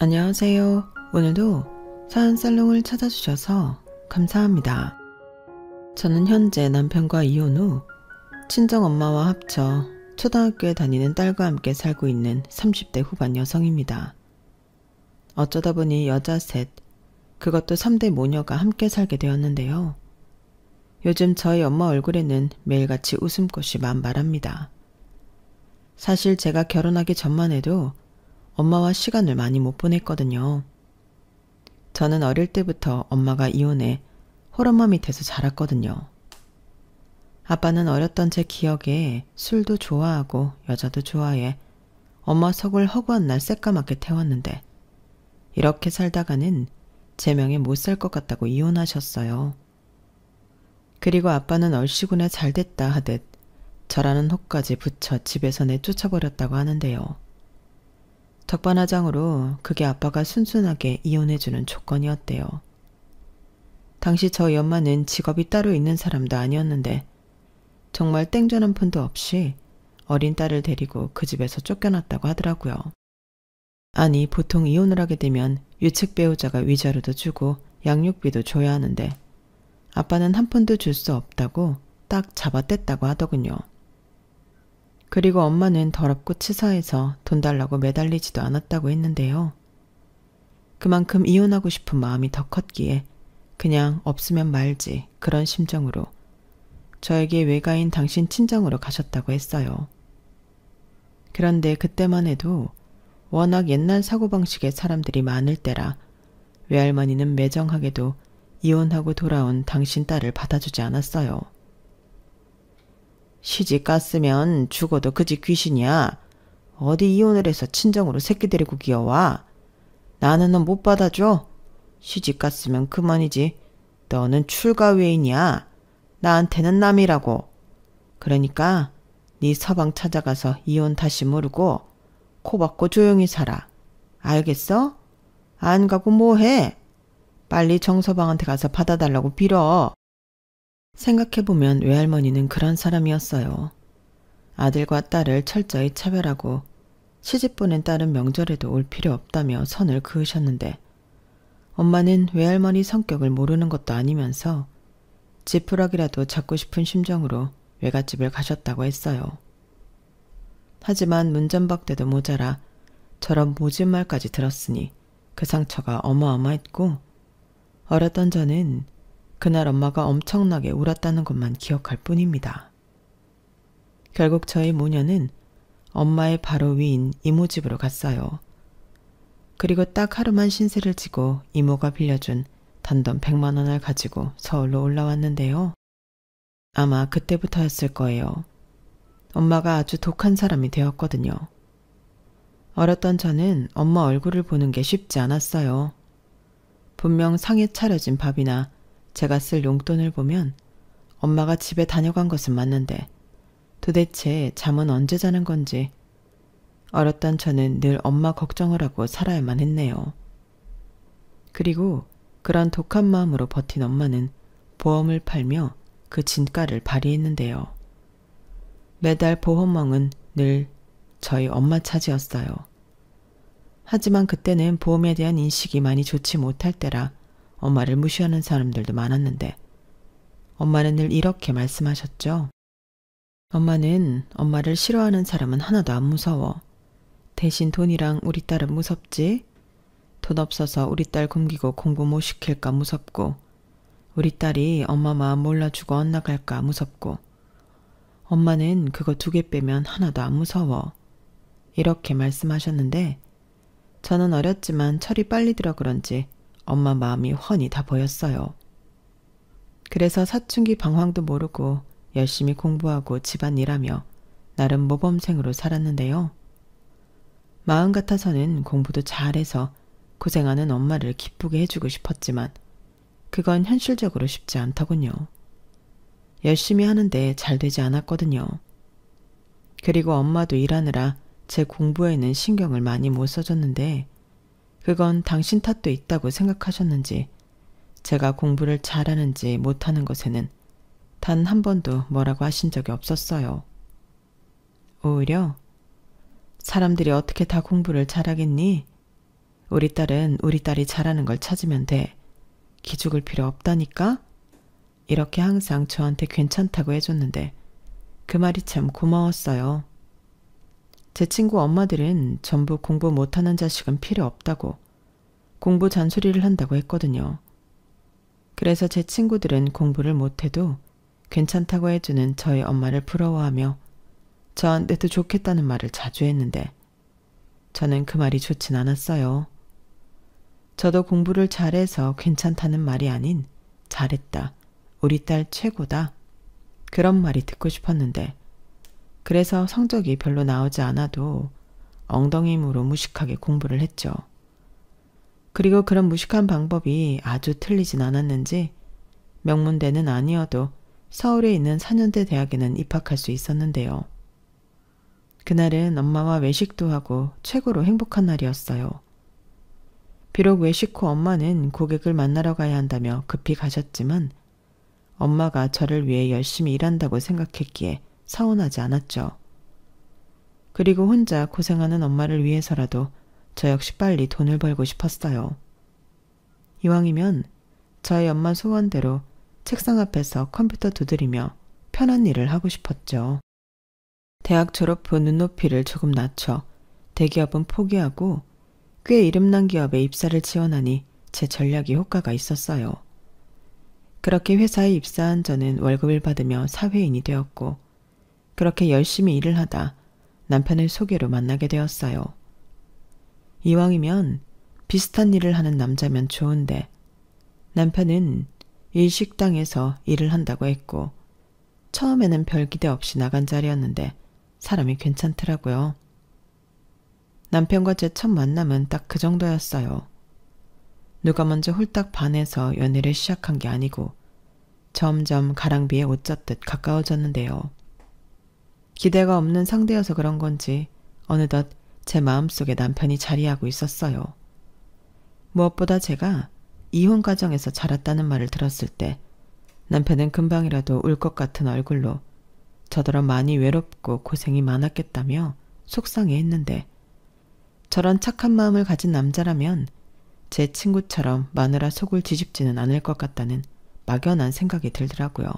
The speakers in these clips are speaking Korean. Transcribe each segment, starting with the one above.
안녕하세요. 오늘도 사연살롱을 찾아주셔서 감사합니다. 저는 현재 남편과 이혼 후 친정엄마와 합쳐 초등학교에 다니는 딸과 함께 살고 있는 30대 후반 여성입니다. 어쩌다 보니 여자 셋, 그것도 3대 모녀가 함께 살게 되었는데요. 요즘 저희 엄마 얼굴에는 매일같이 웃음꽃이 만발합니다. 사실 제가 결혼하기 전만 해도 엄마와 시간을 많이 못 보냈거든요. 저는 어릴 때부터 엄마가 이혼해 홀엄마 밑에서 자랐거든요. 아빠는 어렸던 제 기억에 술도 좋아하고 여자도 좋아해 엄마 속을 허구한 날 새까맣게 태웠는데 이렇게 살다가는 제 명에 못 살 것 같다고 이혼하셨어요. 그리고 아빠는 얼씨구나 잘됐다 하듯 저라는 혹까지 붙여 집에서 내쫓아버렸다고 하는데요. 적반하장으로 그게 아빠가 순순하게 이혼해주는 조건이었대요. 당시 저희 엄마는 직업이 따로 있는 사람도 아니었는데 정말 땡전 한 푼도 없이 어린 딸을 데리고 그 집에서 쫓겨났다고 하더라고요. 아니, 보통 이혼을 하게 되면 유책 배우자가 위자료도 주고 양육비도 줘야 하는데 아빠는 한 푼도 줄 수 없다고 딱 잡아뗐다고 하더군요. 그리고 엄마는 더럽고 치사해서 돈 달라고 매달리지도 않았다고 했는데요. 그만큼 이혼하고 싶은 마음이 더 컸기에 그냥 없으면 말지 그런 심정으로 저에게 외가인 당신 친정으로 가셨다고 했어요. 그런데 그때만 해도 워낙 옛날 사고방식의 사람들이 많을 때라 외할머니는 매정하게도 이혼하고 돌아온 당신 딸을 받아주지 않았어요. 시집 갔으면 죽어도 그 집 귀신이야. 어디 이혼을 해서 친정으로 새끼 데리고 기어와. 나는 너 못 받아줘. 시집 갔으면 그만이지. 너는 출가 외인이야. 나한테는 남이라고. 그러니까 네 서방 찾아가서 이혼 다시 모르고 코 박고 조용히 살아. 알겠어? 안 가고 뭐해? 빨리 정서방한테 가서 받아달라고 빌어. 생각해보면 외할머니는 그런 사람이었어요. 아들과 딸을 철저히 차별하고 시집 보낸 딸은 명절에도 올 필요 없다며 선을 그으셨는데 엄마는 외할머니 성격을 모르는 것도 아니면서 지푸라기라도 잡고 싶은 심정으로 외갓집을 가셨다고 했어요. 하지만 문전박대도 모자라 저런 모진 말까지 들었으니 그 상처가 어마어마했고 어렸던 저는 그날 엄마가 엄청나게 울었다는 것만 기억할 뿐입니다. 결국 저희 모녀는 엄마의 바로 위인 이모 집으로 갔어요. 그리고 딱 하루만 신세를 지고 이모가 빌려준 단돈 100만 원을 가지고 서울로 올라왔는데요. 아마 그때부터였을 거예요. 엄마가 아주 독한 사람이 되었거든요. 어렸던 저는 엄마 얼굴을 보는 게 쉽지 않았어요. 분명 상에 차려진 밥이나 제가 쓸 용돈을 보면 엄마가 집에 다녀간 것은 맞는데 도대체 잠은 언제 자는 건지 어렸던 저는 늘 엄마 걱정을 하고 살아야만 했네요. 그리고 그런 독한 마음으로 버틴 엄마는 보험을 팔며 그 진가를 발휘했는데요. 매달 보험왕은 늘 저희 엄마 차지였어요. 하지만 그때는 보험에 대한 인식이 많이 좋지 못할 때라 엄마를 무시하는 사람들도 많았는데 엄마는 늘 이렇게 말씀하셨죠. 엄마는 엄마를 싫어하는 사람은 하나도 안 무서워. 대신 돈이랑 우리 딸은 무섭지. 돈 없어서 우리 딸 굶기고 공부 못 시킬까 무섭고 우리 딸이 엄마 마음 몰라주고 엇나갈까 무섭고 엄마는 그거 2개 빼면 하나도 안 무서워. 이렇게 말씀하셨는데 저는 어렸지만 철이 빨리 들어 그런지 엄마 마음이 훤히 다 보였어요. 그래서 사춘기 방황도 모르고 열심히 공부하고 집안일하며 나름 모범생으로 살았는데요. 마음 같아서는 공부도 잘해서 고생하는 엄마를 기쁘게 해주고 싶었지만 그건 현실적으로 쉽지 않더군요. 열심히 하는데 잘 되지 않았거든요. 그리고 엄마도 일하느라 제 공부에는 신경을 많이 못 써줬는데 그건 당신 탓도 있다고 생각하셨는지 제가 공부를 잘하는지 못하는 것에는 단 한 번도 뭐라고 하신 적이 없었어요. 오히려 사람들이 어떻게 다 공부를 잘하겠니? 우리 딸은 우리 딸이 잘하는 걸 찾으면 돼. 기죽을 필요 없다니까? 이렇게 항상 저한테 괜찮다고 해줬는데 그 말이 참 고마웠어요. 제 친구 엄마들은 전부 공부 못하는 자식은 필요 없다고 공부 잔소리를 한다고 했거든요. 그래서 제 친구들은 공부를 못해도 괜찮다고 해주는 저희 엄마를 부러워하며 저한테도 좋겠다는 말을 자주 했는데 저는 그 말이 좋진 않았어요. 저도 공부를 잘해서 괜찮다는 말이 아닌 잘했다, 우리 딸 최고다, 그런 말이 듣고 싶었는데 그래서 성적이 별로 나오지 않아도 엉덩이 힘으로 무식하게 공부를 했죠. 그리고 그런 무식한 방법이 아주 틀리진 않았는지 명문대는 아니어도 서울에 있는 4년대 대학에는 입학할 수 있었는데요. 그날은 엄마와 외식도 하고 최고로 행복한 날이었어요. 비록 외식 후 엄마는 고객을 만나러 가야 한다며 급히 가셨지만 엄마가 저를 위해 열심히 일한다고 생각했기에 서운하지 않았죠. 그리고 혼자 고생하는 엄마를 위해서라도 저 역시 빨리 돈을 벌고 싶었어요. 이왕이면 저희 엄마 소원대로 책상 앞에서 컴퓨터 두드리며 편한 일을 하고 싶었죠. 대학 졸업 후 눈높이를 조금 낮춰 대기업은 포기하고 꽤 이름난 기업에 입사를 지원하니 제 전략이 효과가 있었어요. 그렇게 회사에 입사한 저는 월급을 받으며 사회인이 되었고 그렇게 열심히 일을 하다 남편을 소개로 만나게 되었어요. 이왕이면 비슷한 일을 하는 남자면 좋은데 남편은 일식당에서 일을 한다고 했고 처음에는 별 기대 없이 나간 자리였는데 사람이 괜찮더라고요. 남편과 제 첫 만남은 딱 그 정도였어요. 누가 먼저 홀딱 반해서 연애를 시작한 게 아니고 점점 가랑비에 옷 젖듯 가까워졌는데요. 기대가 없는 상대여서 그런 건지 어느덧 제 마음속에 남편이 자리하고 있었어요. 무엇보다 제가 이혼 가정에서 자랐다는 말을 들었을 때 남편은 금방이라도 울 것 같은 얼굴로 저더러 많이 외롭고 고생이 많았겠다며 속상해했는데 저런 착한 마음을 가진 남자라면 제 친구처럼 마누라 속을 뒤집지는 않을 것 같다는 막연한 생각이 들더라고요.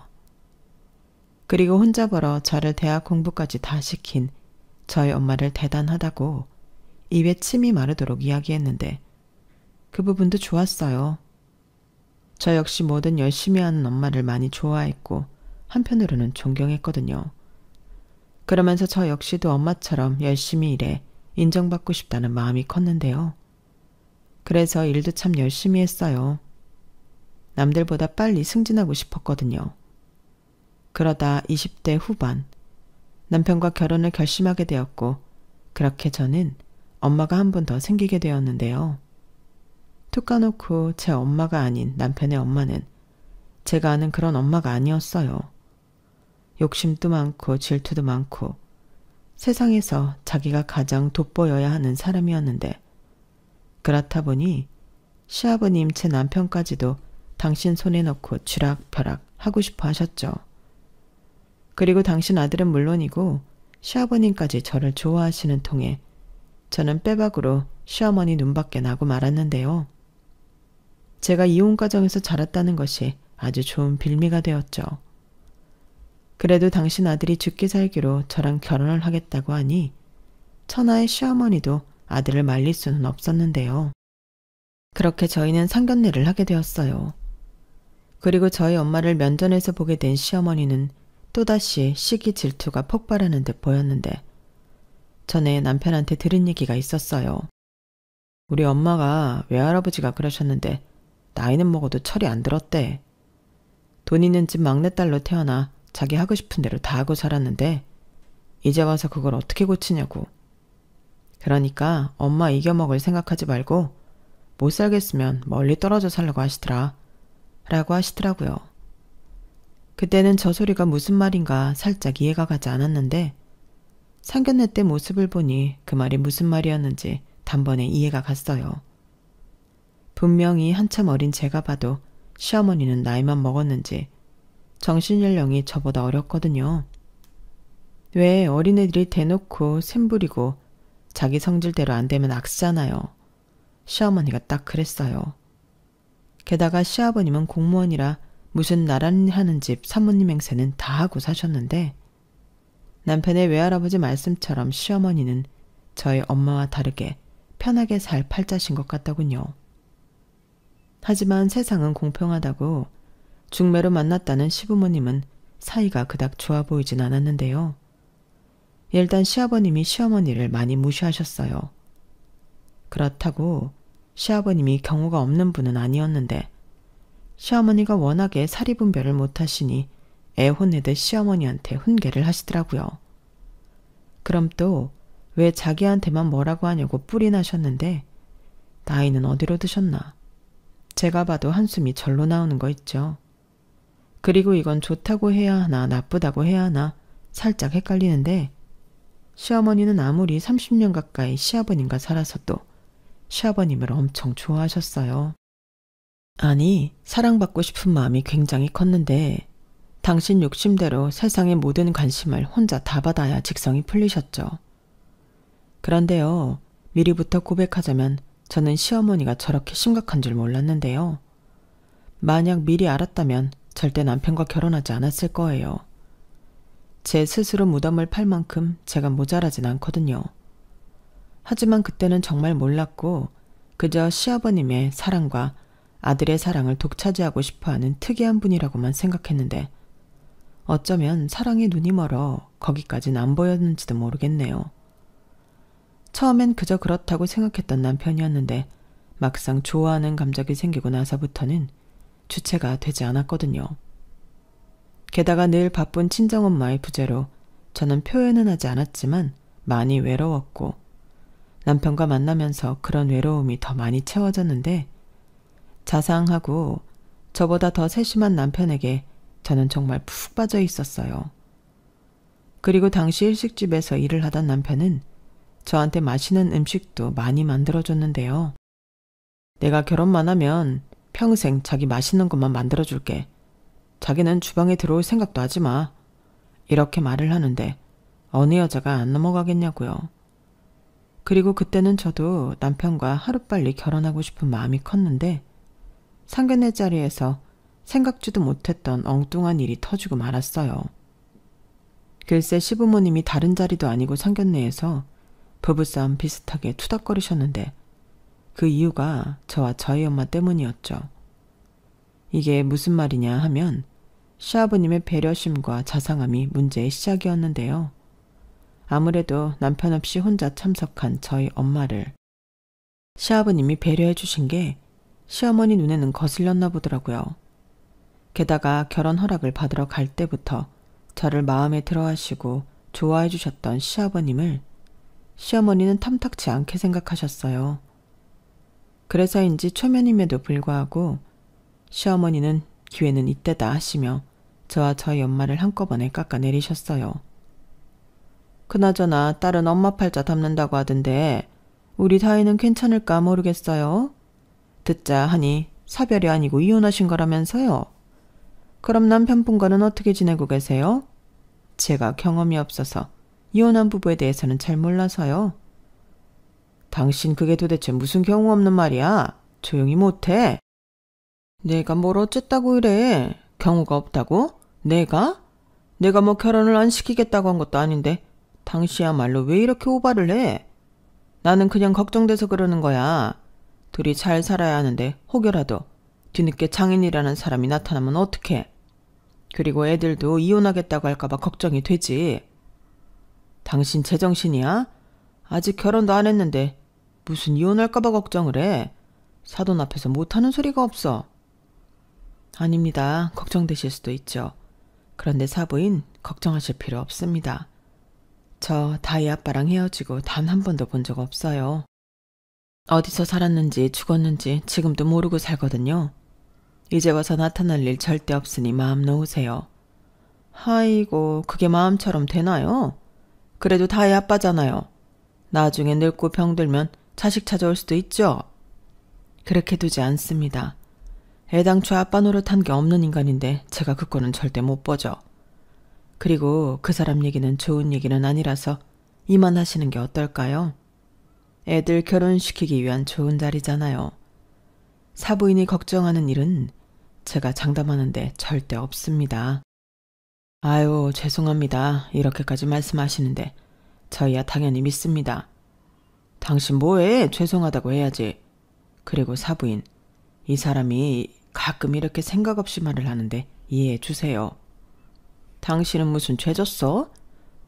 그리고 혼자 벌어 저를 대학 공부까지 다 시킨 저희 엄마를 대단하다고 입에 침이 마르도록 이야기했는데 그 부분도 좋았어요. 저 역시 뭐든 열심히 하는 엄마를 많이 좋아했고 한편으로는 존경했거든요. 그러면서 저 역시도 엄마처럼 열심히 일해 인정받고 싶다는 마음이 컸는데요. 그래서 일도 참 열심히 했어요. 남들보다 빨리 승진하고 싶었거든요. 그러다 20대 후반 남편과 결혼을 결심하게 되었고 그렇게 저는 엄마가 한 번 더 생기게 되었는데요. 툭 까놓고 제 엄마가 아닌 남편의 엄마는 제가 아는 그런 엄마가 아니었어요. 욕심도 많고 질투도 많고 세상에서 자기가 가장 돋보여야 하는 사람이었는데 그렇다 보니 시아버님 제 남편까지도 당신 손에 넣고 쥐락펴락 하고 싶어 하셨죠. 그리고 당신 아들은 물론이고 시아버님까지 저를 좋아하시는 통에 저는 빼박으로 시어머니 눈밖에 나고 말았는데요. 제가 이혼 가정에서 자랐다는 것이 아주 좋은 빌미가 되었죠. 그래도 당신 아들이 죽기 살기로 저랑 결혼을 하겠다고 하니 천하의 시어머니도 아들을 말릴 수는 없었는데요. 그렇게 저희는 상견례를 하게 되었어요. 그리고 저희 엄마를 면전에서 보게 된 시어머니는 또다시 시기 질투가 폭발하는 듯 보였는데 전에 남편한테 들은 얘기가 있었어요. 우리 엄마가 외할아버지가 그러셨는데 나이는 먹어도 철이 안 들었대. 돈 있는 집 막내딸로 태어나 자기 하고 싶은 대로 다 하고 자랐는데 이제 와서 그걸 어떻게 고치냐고. 그러니까 엄마 이겨먹을 생각하지 말고 못 살겠으면 멀리 떨어져 살라고 하시더라. 라고 하시더라고요. 그때는 저 소리가 무슨 말인가 살짝 이해가 가지 않았는데 상견례 때 모습을 보니 그 말이 무슨 말이었는지 단번에 이해가 갔어요. 분명히 한참 어린 제가 봐도 시어머니는 나이만 먹었는지 정신연령이 저보다 어렸거든요. 왜 어린애들이 대놓고 샘부리고 자기 성질대로 안 되면 악쓰잖아요. 시어머니가 딱 그랬어요. 게다가 시아버님은 공무원이라 무슨 나란히 하는 집 사모님 행세는 다 하고 사셨는데 남편의 외할아버지 말씀처럼 시어머니는 저희 엄마와 다르게 편하게 살 팔자신 것 같더군요. 하지만 세상은 공평하다고 중매로 만났다는 시부모님은 사이가 그닥 좋아 보이진 않았는데요. 일단 시아버님이 시어머니를 많이 무시하셨어요. 그렇다고 시아버님이 경우가 없는 분은 아니었는데 시어머니가 워낙에 사리분별을 못하시니 애 혼내듯 시어머니한테 훈계를 하시더라고요. 그럼 또 왜 자기한테만 뭐라고 하냐고 뿔이 나셨는데 나이는 어디로 드셨나. 제가 봐도 한숨이 절로 나오는 거 있죠. 그리고 이건 좋다고 해야 하나 나쁘다고 해야 하나 살짝 헷갈리는데 시어머니는 아무리 30년 가까이 시아버님과 살아서도 시아버님을 엄청 좋아하셨어요. 아니, 사랑받고 싶은 마음이 굉장히 컸는데 당신 욕심대로 세상의 모든 관심을 혼자 다 받아야 직성이 풀리셨죠. 그런데요, 미리부터 고백하자면 저는 시어머니가 저렇게 심각한 줄 몰랐는데요. 만약 미리 알았다면 절대 남편과 결혼하지 않았을 거예요. 제 스스로 무덤을 팔 만큼 제가 모자라진 않거든요. 하지만 그때는 정말 몰랐고 그저 시아버님의 사랑과 아들의 사랑을 독차지하고 싶어하는 특이한 분이라고만 생각했는데 어쩌면 사랑에 눈이 멀어 거기까진 안 보였는지도 모르겠네요. 처음엔 그저 그렇다고 생각했던 남편이었는데 막상 좋아하는 감정이 생기고 나서부터는 주체가 되지 않았거든요. 게다가 늘 바쁜 친정엄마의 부재로 저는 표현은 하지 않았지만 많이 외로웠고 남편과 만나면서 그런 외로움이 더 많이 채워졌는데 자상하고 저보다 더 세심한 남편에게 저는 정말 푹 빠져 있었어요. 그리고 당시 일식집에서 일을 하던 남편은 저한테 맛있는 음식도 많이 만들어줬는데요. 내가 결혼만 하면 평생 자기 맛있는 것만 만들어줄게. 자기는 주방에 들어올 생각도 하지 마. 이렇게 말을 하는데 어느 여자가 안 넘어가겠냐고요. 그리고 그때는 저도 남편과 하루빨리 결혼하고 싶은 마음이 컸는데 상견례 자리에서 생각지도 못했던 엉뚱한 일이 터지고 말았어요. 글쎄 시부모님이 다른 자리도 아니고 상견례에서 부부싸움 비슷하게 투닥거리셨는데 그 이유가 저와 저희 엄마 때문이었죠. 이게 무슨 말이냐 하면 시아버님의 배려심과 자상함이 문제의 시작이었는데요. 아무래도 남편 없이 혼자 참석한 저희 엄마를 시아버님이 배려해 주신 게 시어머니 눈에는 거슬렸나 보더라고요. 게다가 결혼 허락을 받으러 갈 때부터 저를 마음에 들어 하시고 좋아해 주셨던 시아버님을 시어머니는 탐탁치 않게 생각하셨어요. 그래서인지 초면임에도 불구하고 시어머니는 기회는 이때다 하시며 저와 저희 엄마를 한꺼번에 깎아내리셨어요. 그나저나 딸은 엄마 팔자 담는다고 하던데 우리 사이는 괜찮을까 모르겠어요. 듣자 하니 사별이 아니고 이혼하신 거라면서요. 그럼 남편분과는 어떻게 지내고 계세요? 제가 경험이 없어서 이혼한 부부에 대해서는 잘 몰라서요. 당신 그게 도대체 무슨 경우 없는 말이야? 조용히 못해. 내가 뭘 어쨌다고 이래. 경우가 없다고? 내가? 내가 뭐 결혼을 안 시키겠다고 한 것도 아닌데 당시야말로 왜 이렇게 오바를 해? 나는 그냥 걱정돼서 그러는 거야. 둘이 잘 살아야 하는데 혹여라도 뒤늦게 장인이라는 사람이 나타나면 어떡해. 그리고 애들도 이혼하겠다고 할까봐 걱정이 되지. 당신 제정신이야? 아직 결혼도 안 했는데 무슨 이혼할까봐 걱정을 해. 사돈 앞에서 못하는 소리가 없어. 아닙니다. 걱정되실 수도 있죠. 그런데 사부인 걱정하실 필요 없습니다. 저 다희 아빠랑 헤어지고 단 한 번도 본 적 없어요. 어디서 살았는지 죽었는지 지금도 모르고 살거든요. 이제 와서 나타날 일 절대 없으니 마음 놓으세요. 아이고 그게 마음처럼 되나요? 그래도 다희 아빠잖아요. 나중에 늙고 병들면 자식 찾아올 수도 있죠. 그렇게 두지 않습니다. 애당초 아빠 노릇한 게 없는 인간인데 제가 그 꼴은 절대 못 보죠. 그리고 그 사람 얘기는 좋은 얘기는 아니라서 이만하시는 게 어떨까요? 애들 결혼시키기 위한 좋은 자리잖아요. 사부인이 걱정하는 일은 제가 장담하는데 절대 없습니다. 아유, 죄송합니다. 이렇게까지 말씀하시는데 저희야 당연히 믿습니다. 당신 뭐해? 죄송하다고 해야지. 그리고 사부인, 이 사람이 가끔 이렇게 생각 없이 말을 하는데 이해해 주세요. 당신은 무슨 죄 졌어?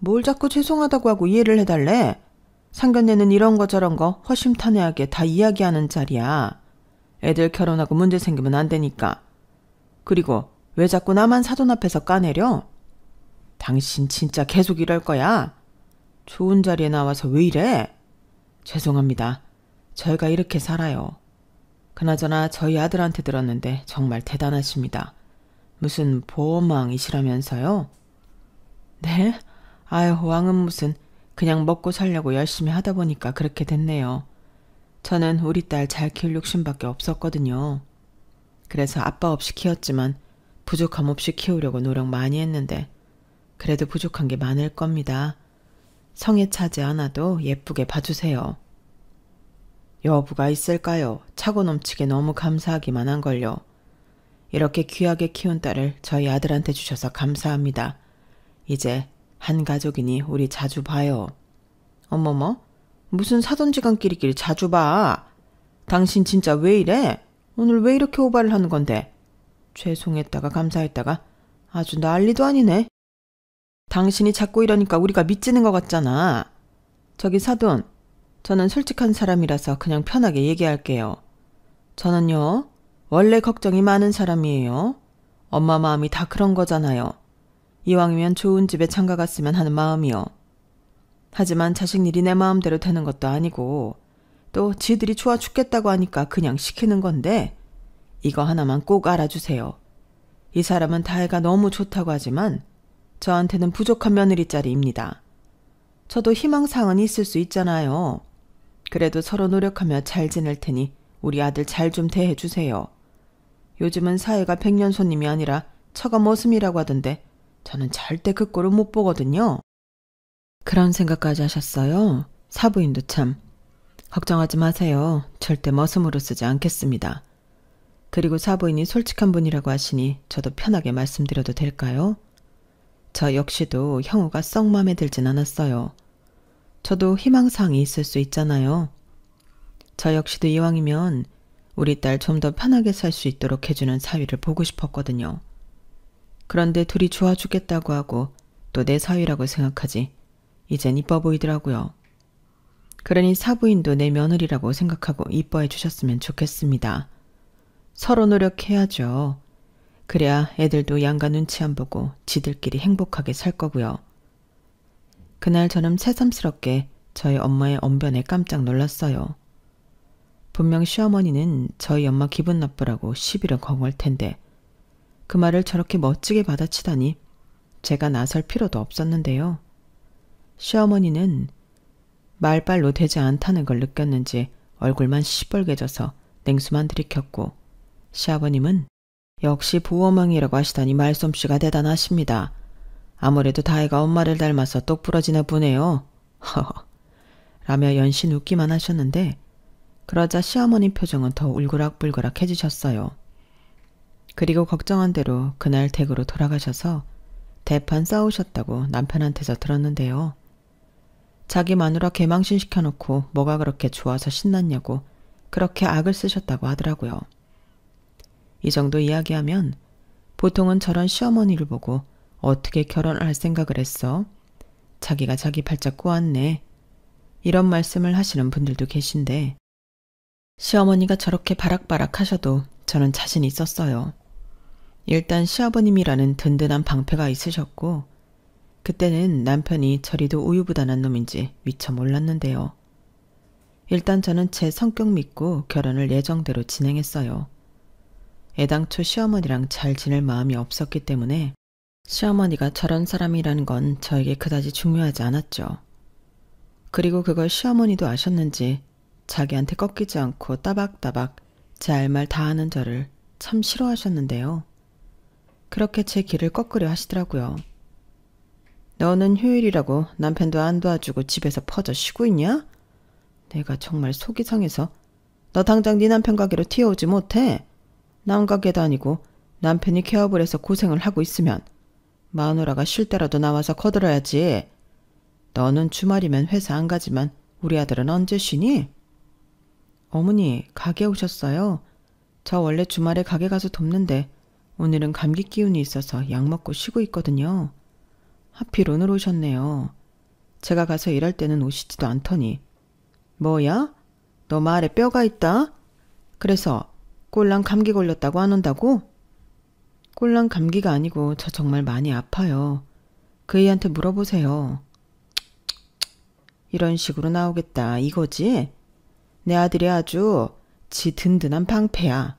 뭘 자꾸 죄송하다고 하고 이해를 해달래? 상견례는 이런 거 저런 거 허심탄회하게 다 이야기하는 자리야. 애들 결혼하고 문제 생기면 안 되니까. 그리고 왜 자꾸 나만 사돈 앞에서 까내려? 당신 진짜 계속 이럴 거야? 좋은 자리에 나와서 왜 이래? 죄송합니다. 저희가 이렇게 살아요. 그나저나 저희 아들한테 들었는데 정말 대단하십니다. 무슨 보험왕이시라면서요? 네? 아유, 왕은 무슨, 그냥 먹고 살려고 열심히 하다 보니까 그렇게 됐네요. 저는 우리 딸 잘 키울 욕심밖에 없었거든요. 그래서 아빠 없이 키웠지만 부족함 없이 키우려고 노력 많이 했는데 그래도 부족한 게 많을 겁니다. 성에 차지 않아도 예쁘게 봐주세요. 여부가 있을까요? 차고 넘치게 너무 감사하기만 한걸요. 이렇게 귀하게 키운 딸을 저희 아들한테 주셔서 감사합니다. 이제 한 가족이니 우리 자주 봐요. 어머머? 무슨 사돈지간끼리끼리 자주 봐. 당신 진짜 왜 이래? 오늘 왜 이렇게 오바를 하는 건데? 죄송했다가 감사했다가 아주 난리도 아니네. 당신이 자꾸 이러니까 우리가 미치는 것 같잖아. 저기 사돈, 저는 솔직한 사람이라서 그냥 편하게 얘기할게요. 저는요, 원래 걱정이 많은 사람이에요. 엄마 마음이 다 그런 거잖아요. 이왕이면 좋은 집에 장가 갔으면 하는 마음이요. 하지만 자식 일이 내 마음대로 되는 것도 아니고 또 지들이 좋아 죽겠다고 하니까 그냥 시키는 건데 이거 하나만 꼭 알아주세요. 이 사람은 다혜가 너무 좋다고 하지만 저한테는 부족한 며느리짜리입니다. 저도 희망사항은 있을 수 있잖아요. 그래도 서로 노력하며 잘 지낼 테니 우리 아들 잘 좀 대해주세요. 요즘은 사회가 백년 손님이 아니라 처가 머슴이라고 하던데 저는 절대 그 꼴을 못 보거든요. 그런 생각까지 하셨어요? 사부인도 참. 걱정하지 마세요. 절대 머슴으로 쓰지 않겠습니다. 그리고 사부인이 솔직한 분이라고 하시니 저도 편하게 말씀드려도 될까요? 저 역시도 형우가 썩 마음에 들진 않았어요. 저도 희망사항이 있을 수 있잖아요. 저 역시도 이왕이면 우리 딸 좀 더 편하게 살 수 있도록 해주는 사위를 보고 싶었거든요. 그런데 둘이 좋아 죽겠다고 하고 또 내 사위라고 생각하지 이젠 이뻐 보이더라고요. 그러니 사부인도 내 며느리라고 생각하고 이뻐해 주셨으면 좋겠습니다. 서로 노력해야죠. 그래야 애들도 양가 눈치 안 보고 지들끼리 행복하게 살 거고요. 그날 저는 새삼스럽게 저희 엄마의 언변에 깜짝 놀랐어요. 분명 시어머니는 저희 엄마 기분 나쁘라고 시비를 거걸 텐데 그 말을 저렇게 멋지게 받아치다니 제가 나설 필요도 없었는데요. 시어머니는 말발로 되지 않다는 걸 느꼈는지 얼굴만 시뻘개져서 냉수만 들이켰고 시아버님은 역시 보호망이라고 하시다니 말솜씨가 대단하십니다. 아무래도 다혜가 엄마를 닮아서 똑부러지나 보네요. 허허 라며 연신 웃기만 하셨는데 그러자 시어머니 표정은 더 울그락불그락 해지셨어요. 그리고 걱정한 대로 그날 댁으로 돌아가셔서 대판 싸우셨다고 남편한테서 들었는데요. 자기 마누라 개망신 시켜놓고 뭐가 그렇게 좋아서 신났냐고 그렇게 악을 쓰셨다고 하더라고요. 이 정도 이야기하면 보통은 저런 시어머니를 보고 어떻게 결혼을 할 생각을 했어? 자기가 자기 발짝 꼬았네. 이런 말씀을 하시는 분들도 계신데 시어머니가 저렇게 바락바락 하셔도 저는 자신 있었어요. 일단 시아버님이라는 든든한 방패가 있으셨고 그때는 남편이 저리도 우유부단한 놈인지 미처 몰랐는데요. 일단 저는 제 성격 믿고 결혼을 예정대로 진행했어요. 애당초 시어머니랑 잘 지낼 마음이 없었기 때문에 시어머니가 저런 사람이라는 건 저에게 그다지 중요하지 않았죠. 그리고 그걸 시어머니도 아셨는지 자기한테 꺾이지 않고 따박따박 제 할 말 다 하는 저를 참 싫어하셨는데요. 그렇게 제 길을 꺾으려 하시더라고요. 너는 휴일이라고 남편도 안 도와주고 집에서 퍼져 쉬고 있냐? 내가 정말 속이 상해서 너 당장 네 남편 가게로 튀어오지 못해? 남 가게도 아니고 남편이 개업을 해서 고생을 하고 있으면 마누라가 쉴 때라도 나와서 거들어야지. 너는 주말이면 회사 안 가지만 우리 아들은 언제 쉬니? 어머니, 가게 오셨어요? 저 원래 주말에 가게 가서 돕는데 오늘은 감기 기운이 있어서 약 먹고 쉬고 있거든요. 하필 오늘 오셨네요. 제가 가서 일할 때는 오시지도 않더니. 뭐야? 너 말에 뼈가 있다? 그래서 꼴랑 감기 걸렸다고 안 온다고? 꼴랑 감기가 아니고 저 정말 많이 아파요. 그 애한테 물어보세요. 이런 식으로 나오겠다 이거지? 내 아들이 아주 지 든든한 방패야.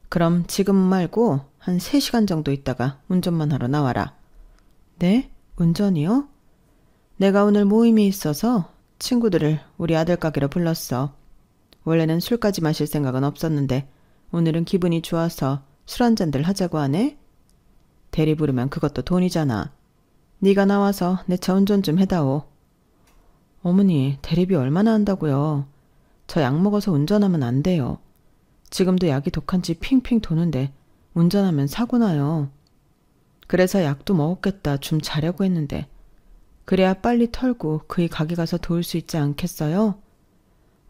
그럼 지금 말고 한 3시간 정도 있다가 운전만 하러 나와라. 네? 운전이요? 내가 오늘 모임이 있어서 친구들을 우리 아들 가게로 불렀어. 원래는 술까지 마실 생각은 없었는데 오늘은 기분이 좋아서 술 한잔들 하자고 하네? 대리 부르면 그것도 돈이잖아. 네가 나와서 내 차 운전 좀 해다오. 어머니, 대리비 얼마나 한다고요? 저 약 먹어서 운전하면 안 돼요. 지금도 약이 독한지 핑핑 도는데 운전하면 사고 나요. 그래서 약도 먹었겠다 좀 자려고 했는데 그래야 빨리 털고 그이 가게 가서 도울 수 있지 않겠어요?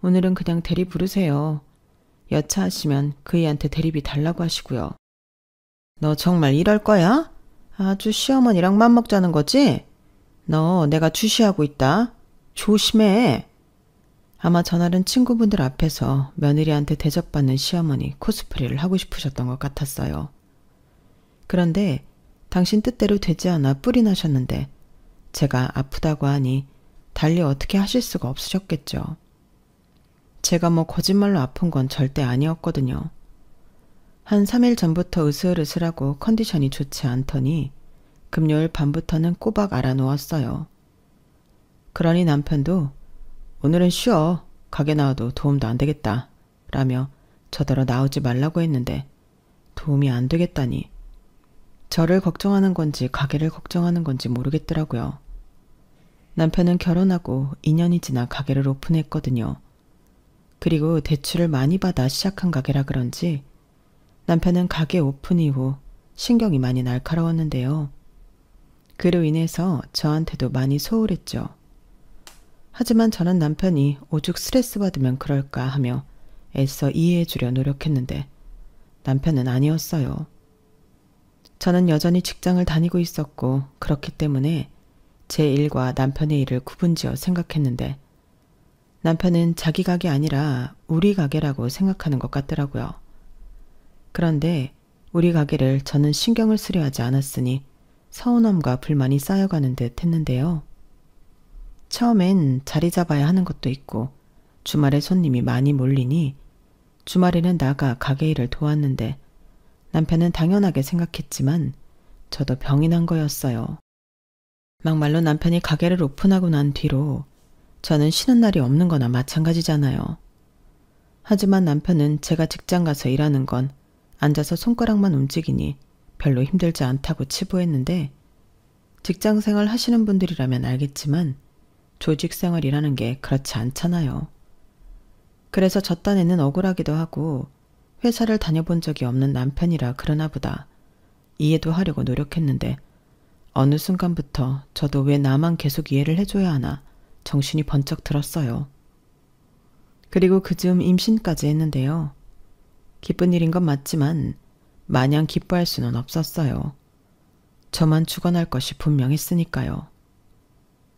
오늘은 그냥 대리 부르세요. 여차하시면 그이한테 대리비 달라고 하시고요. 너 정말 이럴 거야? 아주 시어머니랑 맘먹자는 거지? 너 내가 주시하고 있다. 조심해. 아마 전날은 친구분들 앞에서 며느리한테 대접받는 시어머니 코스프레를 하고 싶으셨던 것 같았어요. 그런데 당신 뜻대로 되지 않아 뿔이 나셨는데 제가 아프다고 하니 달리 어떻게 하실 수가 없으셨겠죠. 제가 뭐 거짓말로 아픈 건 절대 아니었거든요. 한 3일 전부터 으슬으슬하고 컨디션이 좋지 않더니 금요일 밤부터는 꼬박 알아놓았어요. 그러니 남편도 오늘은 쉬어. 가게 나와도 도움도 안 되겠다. 라며 저더러 나오지 말라고 했는데 도움이 안 되겠다니. 저를 걱정하는 건지 가게를 걱정하는 건지 모르겠더라고요. 남편은 결혼하고 2년이 지나 가게를 오픈했거든요. 그리고 대출을 많이 받아 시작한 가게라 그런지 남편은 가게 오픈 이후 신경이 많이 날카로웠는데요. 그로 인해서 저한테도 많이 소홀했죠. 하지만 저는 남편이 오죽 스트레스 받으면 그럴까 하며 애써 이해해주려 노력했는데 남편은 아니었어요. 저는 여전히 직장을 다니고 있었고 그렇기 때문에 제 일과 남편의 일을 구분지어 생각했는데 남편은 자기 가게 아니라 우리 가게라고 생각하는 것 같더라고요. 그런데 우리 가게를 저는 신경을 쓰려 하지 않았으니 서운함과 불만이 쌓여가는 듯 했는데요. 처음엔 자리 잡아야 하는 것도 있고 주말에 손님이 많이 몰리니 주말에는 나가 가게 일을 도왔는데 남편은 당연하게 생각했지만 저도 병이 난 거였어요. 막말로 남편이 가게를 오픈하고 난 뒤로 저는 쉬는 날이 없는 거나 마찬가지잖아요. 하지만 남편은 제가 직장 가서 일하는 건 앉아서 손가락만 움직이니 별로 힘들지 않다고 치부했는데 직장 생활 하시는 분들이라면 알겠지만 조직 생활이라는 게 그렇지 않잖아요. 그래서 저 딴에는 억울하기도 하고 회사를 다녀본 적이 없는 남편이라 그러나 보다 이해도 하려고 노력했는데 어느 순간부터 저도 왜 나만 계속 이해를 해줘야 하나 정신이 번쩍 들었어요. 그리고 그즈음 임신까지 했는데요. 기쁜 일인 건 맞지만 마냥 기뻐할 수는 없었어요. 저만 죽어날 것이 분명했으니까요.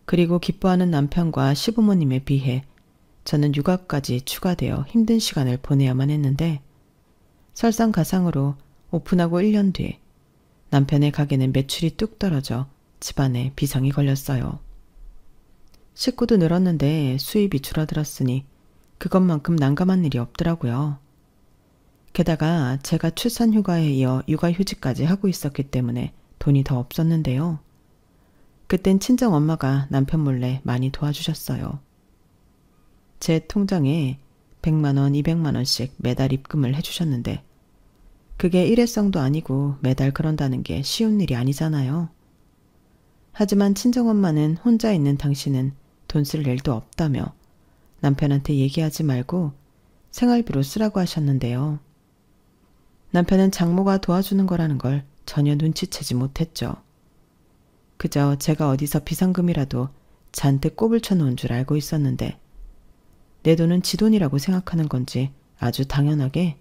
그리고 기뻐하는 남편과 시부모님에 비해 저는 육아까지 추가되어 힘든 시간을 보내야만 했는데 설상가상으로 오픈하고 1년 뒤 남편의 가게는 매출이 뚝 떨어져 집안에 비상이 걸렸어요. 식구도 늘었는데 수입이 줄어들었으니 그것만큼 난감한 일이 없더라고요. 게다가 제가 출산휴가에 이어 육아휴직까지 하고 있었기 때문에 돈이 더 없었는데요. 그땐 친정엄마가 남편 몰래 많이 도와주셨어요. 제 통장에 100만 원, 200만 원씩 매달 입금을 해주셨는데 그게 일회성도 아니고 매달 그런다는 게 쉬운 일이 아니잖아요. 하지만 친정엄마는 혼자 있는 당신은 돈 쓸 일도 없다며 남편한테 얘기하지 말고 생활비로 쓰라고 하셨는데요. 남편은 장모가 도와주는 거라는 걸 전혀 눈치채지 못했죠. 그저 제가 어디서 비상금이라도 잔뜩 꼽을 쳐놓은 줄 알고 있었는데 내 돈은 지 돈이라고 생각하는 건지 아주 당연하게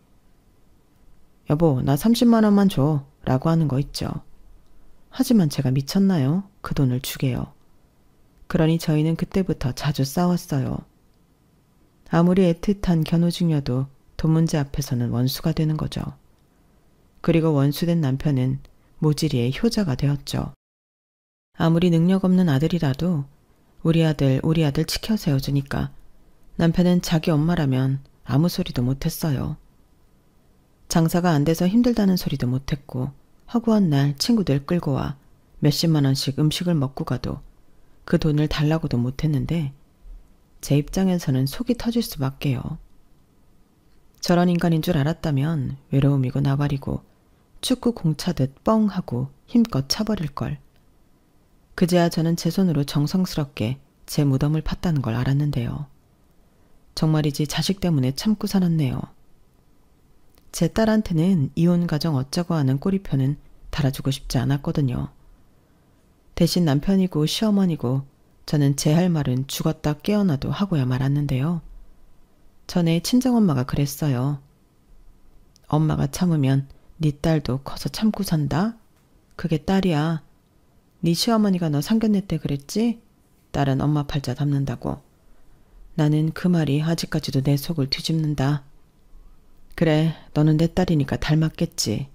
여보, 나 30만 원만 줘 라고 하는 거 있죠. 하지만 제가 미쳤나요? 그 돈을 주게요. 그러니 저희는 그때부터 자주 싸웠어요. 아무리 애틋한 견우직녀도 돈 문제 앞에서는 원수가 되는 거죠. 그리고 원수된 남편은 모질이의 효자가 되었죠. 아무리 능력 없는 아들이라도 우리 아들 지켜 세워주니까 남편은 자기 엄마라면 아무 소리도 못했어요. 장사가 안 돼서 힘들다는 소리도 못했고 허구한 날 친구들 끌고 와 몇십만 원씩 음식을 먹고 가도 그 돈을 달라고도 못했는데 제 입장에서는 속이 터질 수밖에요. 저런 인간인 줄 알았다면 외로움이고 나발이고 축구 공 차듯 뻥 하고 힘껏 차버릴걸. 그제야 저는 제 손으로 정성스럽게 제 무덤을 팠다는 걸 알았는데요. 정말이지 자식 때문에 참고 살았네요. 제 딸한테는 이혼 가정 어쩌고 하는 꼬리표는 달아주고 싶지 않았거든요. 대신 남편이고 시어머니고 저는 제 할 말은 죽었다 깨어나도 하고야 말았는데요. 전에 친정엄마가 그랬어요. 엄마가 참으면 네 딸도 커서 참고 산다? 그게 딸이야. 네 시어머니가 너 상견례 때 그랬지? 딸은 엄마 팔자 담는다고. 나는 그 말이 아직까지도 내 속을 뒤집는다. 그래, 너는 내 딸이니까 닮았겠지.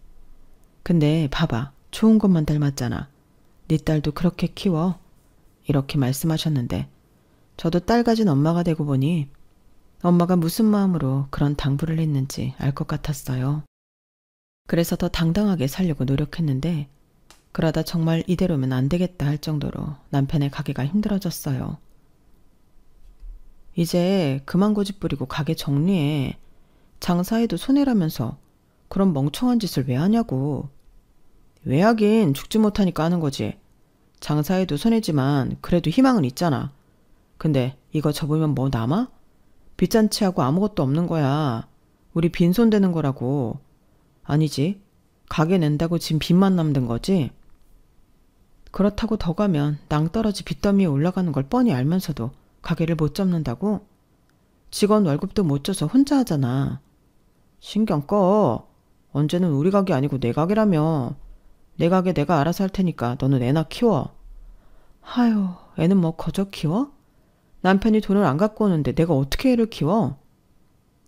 근데 봐봐, 좋은 것만 닮았잖아. 네 딸도 그렇게 키워. 이렇게 말씀하셨는데 저도 딸 가진 엄마가 되고 보니 엄마가 무슨 마음으로 그런 당부를 했는지 알 것 같았어요. 그래서 더 당당하게 살려고 노력했는데 그러다 정말 이대로면 안 되겠다 할 정도로 남편의 가게가 힘들어졌어요. 이제 그만 고집 부리고 가게 정리해. 장사해도 손해라면서 그런 멍청한 짓을 왜 하냐고. 왜 하긴 죽지 못하니까 하는 거지. 장사해도 손해지만 그래도 희망은 있잖아. 근데 이거 접으면 뭐 남아? 빚잔치하고 아무것도 없는 거야. 우리 빈손 되는 거라고. 아니지. 가게 낸다고 지금 빚만 남는 거지? 그렇다고 더 가면 낭떠러지 빚더미에 올라가는 걸 뻔히 알면서도 가게를 못 접는다고? 직원 월급도 못 줘서 혼자 하잖아. 신경 꺼. 언제는 우리 가게 아니고 내 가게라며. 내 가게 내가 알아서 할 테니까 너는 애나 키워. 하유, 애는 뭐 거저 키워? 남편이 돈을 안 갖고 오는데 내가 어떻게 애를 키워?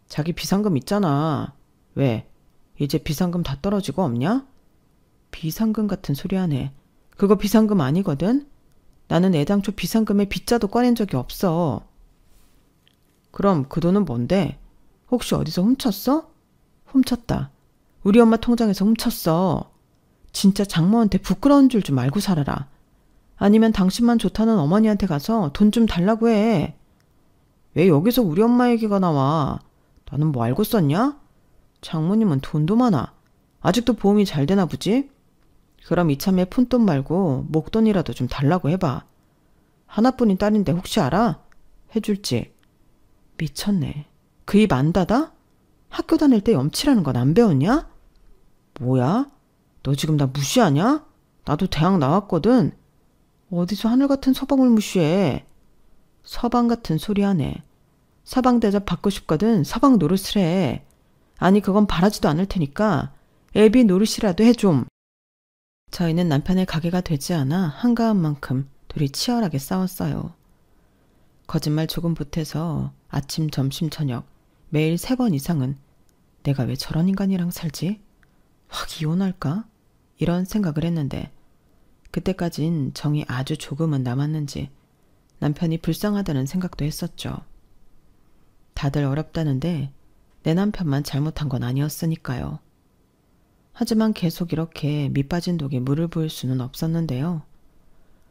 자기 비상금 있잖아. 왜? 이제 비상금 다 떨어지고 없냐? 비상금 같은 소리 하네. 그거 비상금 아니거든? 나는 애당초 비상금에 빚자도 꺼낸 적이 없어. 그럼 그 돈은 뭔데? 혹시 어디서 훔쳤어? 훔쳤다. 우리 엄마 통장에서 훔쳤어. 진짜 장모한테 부끄러운 줄 좀 알고 살아라. 아니면 당신만 좋다는 어머니한테 가서 돈 좀 달라고 해. 왜 여기서 우리 엄마 얘기가 나와? 나는 뭐 알고 썼냐? 장모님은 돈도 많아. 아직도 보험이 잘 되나 보지? 그럼 이참에 푼돈 말고 목돈이라도 좀 달라고 해봐. 하나뿐인 딸인데 혹시 알아? 해줄지. 미쳤네. 그 입 안 닫아? 학교 다닐 때 염치라는 건 안 배웠냐? 뭐야? 너 지금 나 무시하냐? 나도 대학 나왔거든. 어디서 하늘 같은 서방을 무시해. 서방 같은 소리 하네. 서방 대접 받고 싶거든 서방 노릇을 해. 아니 그건 바라지도 않을 테니까 애비 노릇이라도 해 좀. 저희는 남편의 가게가 되지 않아 한가한 만큼 둘이 치열하게 싸웠어요. 거짓말 조금 보태서 아침, 점심, 저녁 매일 3번 이상은 내가 왜 저런 인간이랑 살지? 확 이혼할까? 이런 생각을 했는데 그때까진 정이 아주 조금은 남았는지 남편이 불쌍하다는 생각도 했었죠. 다들 어렵다는데 내 남편만 잘못한 건 아니었으니까요. 하지만 계속 이렇게 밑빠진 독에 물을 부을 수는 없었는데요.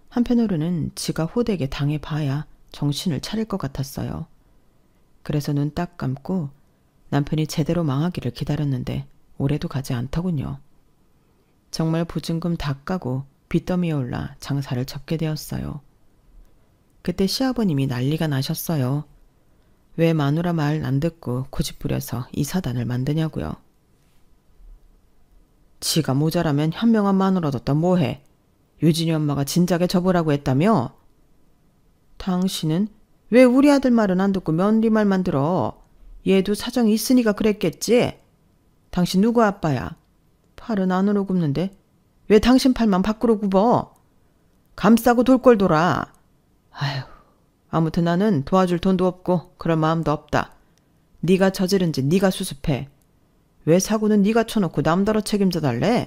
한편으로는 지가 호되게 당해봐야 정신을 차릴 것 같았어요. 그래서 눈 딱 감고 남편이 제대로 망하기를 기다렸는데 오래도 가지 않더군요. 정말 보증금 다 까고 빚더미에 올라 장사를 접게 되었어요. 그때 시아버님이 난리가 나셨어요. 왜 마누라 말 안 듣고 고집부려서 이 사단을 만드냐고요. 지가 모자라면 현명한 마누라 뒀다 뭐해. 유진이 엄마가 진작에 접으라고 했다며? 당신은 왜 우리 아들 말은 안 듣고 며느리 말만 들어? 얘도 사정이 있으니까 그랬겠지? 당신 누구 아빠야? 팔은 안으로 굽는데 왜 당신 팔만 밖으로 굽어? 감싸고 돌 걸 돌아. 아휴, 아무튼 나는 도와줄 돈도 없고 그럴 마음도 없다. 네가 저지른 짓 네가 수습해. 왜 사고는 네가 쳐놓고 남더러 책임져 달래?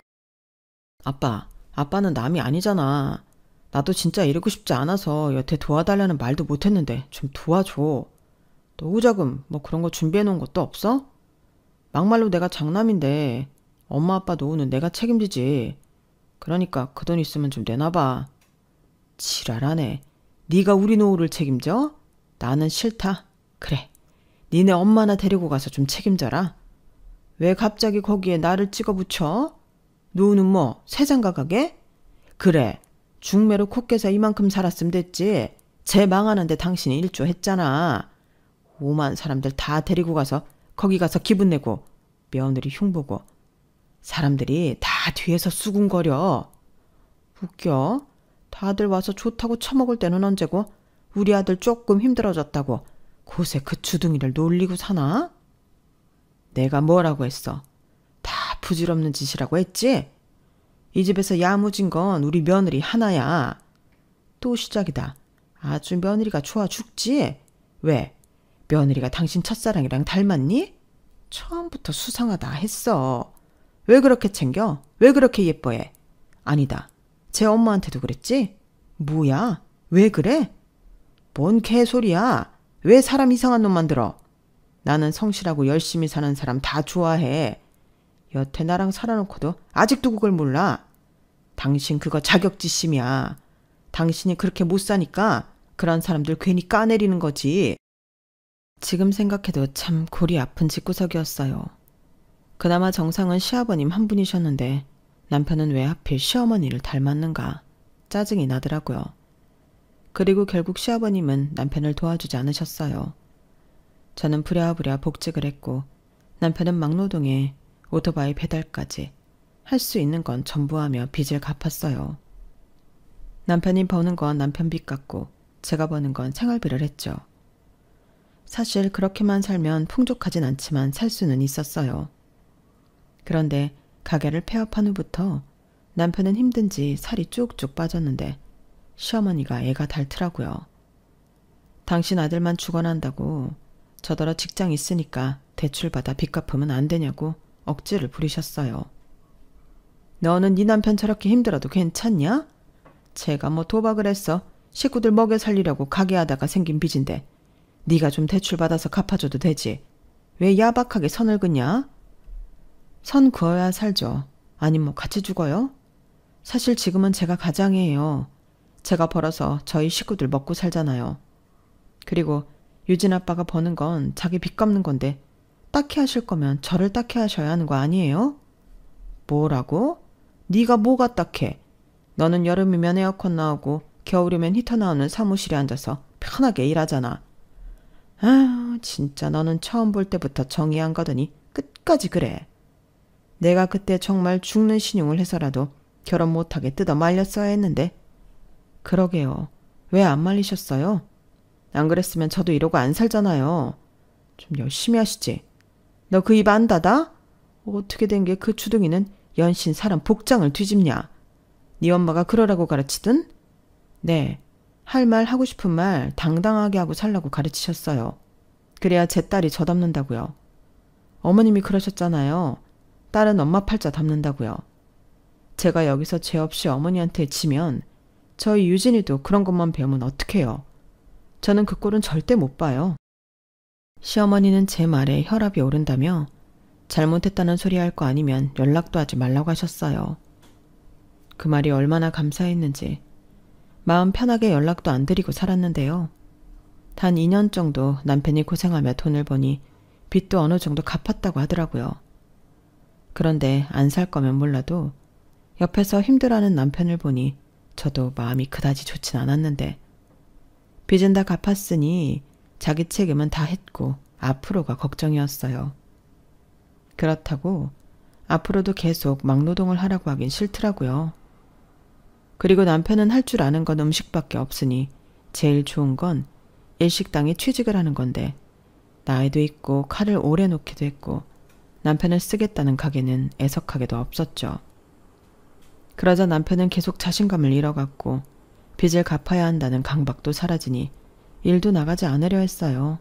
아빠는 남이 아니잖아. 나도 진짜 이러고 싶지 않아서 여태 도와달라는 말도 못했는데 좀 도와줘. 또 후자금 뭐 그런 거 준비해 놓은 것도 없어? 막말로 내가 장남인데 엄마 아빠 노후는 내가 책임지지. 그러니까 그 돈 있으면 좀 내놔봐. 지랄하네. 네가 우리 노후를 책임져? 나는 싫다. 그래. 니네 엄마나 데리고 가서 좀 책임져라. 왜 갑자기 거기에 나를 찍어 붙여? 노후는 뭐 새장가 가게? 그래. 중매로 콧게사 이만큼 살았으면 됐지. 쟤 망하는데 당신이 일조했잖아. 오만 사람들 다 데리고 가서 거기 가서 기분 내고 며느리 흉보고 사람들이 다 뒤에서 수군거려. 웃겨. 다들 와서 좋다고 처먹을 때는 언제고 우리 아들 조금 힘들어졌다고 곳에 그 주둥이를 놀리고 사나? 내가 뭐라고 했어? 다 부질없는 짓이라고 했지? 이 집에서 야무진 건 우리 며느리 하나야. 또 시작이다. 아주 며느리가 좋아 죽지? 왜? 며느리가 당신 첫사랑이랑 닮았니? 처음부터 수상하다 했어. 왜 그렇게 챙겨? 왜 그렇게 예뻐해? 아니다. 제 엄마한테도 그랬지? 뭐야? 왜 그래? 뭔 개소리야? 왜 사람 이상한 놈 만들어? 나는 성실하고 열심히 사는 사람 다 좋아해. 여태 나랑 살아놓고도 아직도 그걸 몰라. 당신 그거 자격지심이야. 당신이 그렇게 못 사니까 그런 사람들 괜히 까내리는 거지. 지금 생각해도 참 골이 아픈 집구석이었어요. 그나마 정상은 시아버님 한 분이셨는데 남편은 왜 하필 시어머니를 닮았는가 짜증이 나더라고요. 그리고 결국 시아버님은 남편을 도와주지 않으셨어요. 저는 부랴부랴 복직을 했고 남편은 막노동에 오토바이 배달까지 할 수 있는 건 전부 하며 빚을 갚았어요. 남편이 버는 건 남편 빚 갚고 제가 버는 건 생활비를 했죠. 사실 그렇게만 살면 풍족하진 않지만 살 수는 있었어요. 그런데 가게를 폐업한 후부터 남편은 힘든지 살이 쭉쭉 빠졌는데 시어머니가 애가 닳더라고요. 당신 아들만 죽어난다고 저더러 직장 있으니까 대출받아 빚 갚으면 안 되냐고 억지를 부리셨어요. 너는 네 남편 저렇게 힘들어도 괜찮냐? 제가 뭐 도박을 했어. 식구들 먹여 살리려고 가게 하다가 생긴 빚인데 네가 좀 대출받아서 갚아줘도 되지. 왜 야박하게 선을 긋냐? 선 그어야 살죠. 아님 뭐 같이 죽어요? 사실 지금은 제가 가장이에요. 제가 벌어서 저희 식구들 먹고 살잖아요. 그리고 유진 아빠가 버는 건 자기 빚 갚는 건데 딱히 하실 거면 저를 딱히 하셔야 하는 거 아니에요? 뭐라고? 네가 뭐가 딱해? 너는 여름이면 에어컨 나오고 겨울이면 히터 나오는 사무실에 앉아서 편하게 일하잖아. 아, 진짜 너는 처음 볼 때부터 정이 안 가더니 끝까지 그래. 내가 그때 정말 죽는 신용을 해서라도 결혼 못하게 뜯어 말렸어야 했는데. 그러게요. 왜 안 말리셨어요? 안 그랬으면 저도 이러고 안 살잖아요. 좀 열심히 하시지. 너 그 입 안 닫아? 어떻게 된 게 그 주둥이는 연신 사람 복장을 뒤집냐? 네 엄마가 그러라고 가르치든? 네, 할 말 하고 싶은 말 당당하게 하고 살라고 가르치셨어요. 그래야 제 딸이 저 닮는다고요. 어머님이 그러셨잖아요. 딸은 엄마 팔자 닮는다고요. 제가 여기서 죄 없이 어머니한테 지면 저희 유진이도 그런 것만 배우면 어떡해요. 저는 그 꼴은 절대 못 봐요. 시어머니는 제 말에 혈압이 오른다며 잘못했다는 소리 할 거 아니면 연락도 하지 말라고 하셨어요. 그 말이 얼마나 감사했는지 마음 편하게 연락도 안 드리고 살았는데요. 단 2년 정도 남편이 고생하며 돈을 버니 빚도 어느 정도 갚았다고 하더라고요. 그런데 안 살 거면 몰라도 옆에서 힘들어하는 남편을 보니 저도 마음이 그다지 좋진 않았는데 빚은 다 갚았으니 자기 책임은 다 했고 앞으로가 걱정이었어요. 그렇다고 앞으로도 계속 막노동을 하라고 하긴 싫더라고요. 그리고 남편은 할 줄 아는 건 음식밖에 없으니 제일 좋은 건 일식당에 취직을 하는 건데 나이도 있고 칼을 오래 놓기도 했고 남편을 쓰겠다는 가게는 애석하게도 없었죠. 그러자 남편은 계속 자신감을 잃어갔고 빚을 갚아야 한다는 강박도 사라지니 일도 나가지 않으려 했어요.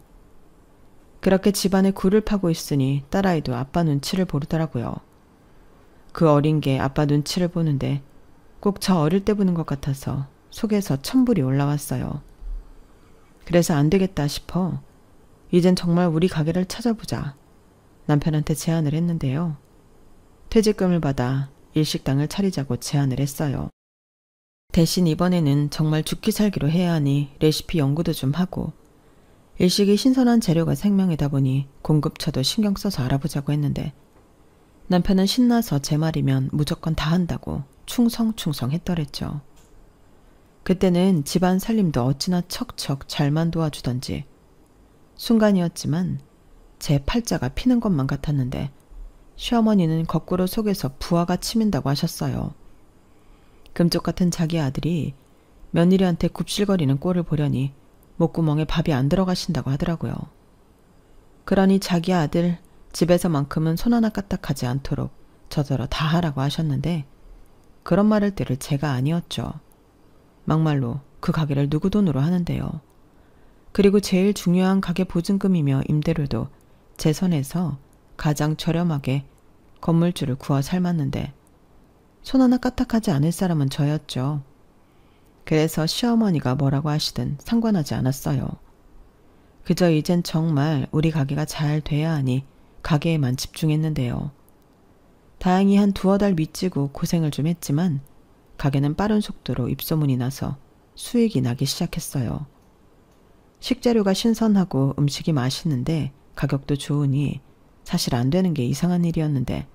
그렇게 집안에 굴을 파고 있으니 딸아이도 아빠 눈치를 보더라고요. 그 어린 게 아빠 눈치를 보는데 꼭 저 어릴 때 보는 것 같아서 속에서 천불이 올라왔어요. 그래서 안 되겠다 싶어 이젠 정말 우리 가게를 찾아보자 남편한테 제안을 했는데요. 퇴직금을 받아 일식당을 차리자고 제안을 했어요. 대신 이번에는 정말 죽기 살기로 해야 하니 레시피 연구도 좀 하고 일식이 신선한 재료가 생명이다 보니 공급처도 신경 써서 알아보자고 했는데 남편은 신나서 제 말이면 무조건 다 한다고 충성충성 했더랬죠. 그때는 집안 살림도 어찌나 척척 잘만 도와주던지 순간이었지만 제 팔자가 피는 것만 같았는데 시어머니는 거꾸로 속에서 부하가 치민다고 하셨어요. 금쪽 같은 자기 아들이 며느리한테 굽실거리는 꼴을 보려니 목구멍에 밥이 안 들어가신다고 하더라고요. 그러니 자기 아들 집에서만큼은 손 하나 까딱하지 않도록 저더러 다 하라고 하셨는데 그런 말을 들을 제가 아니었죠. 막말로 그 가게를 누구 돈으로 하는데요. 그리고 제일 중요한 가게 보증금이며 임대료도 제 선에서 가장 저렴하게 건물주를 구워 삶았는데 손 하나 까딱하지 않을 사람은 저였죠. 그래서 시어머니가 뭐라고 하시든 상관하지 않았어요. 그저 이젠 정말 우리 가게가 잘 돼야 하니 가게에만 집중했는데요. 다행히 한 두어 달 미치고 고생을 좀 했지만 가게는 빠른 속도로 입소문이 나서 수익이 나기 시작했어요. 식재료가 신선하고 음식이 맛있는데 가격도 좋으니 사실 안 되는 게 이상한 일이었는데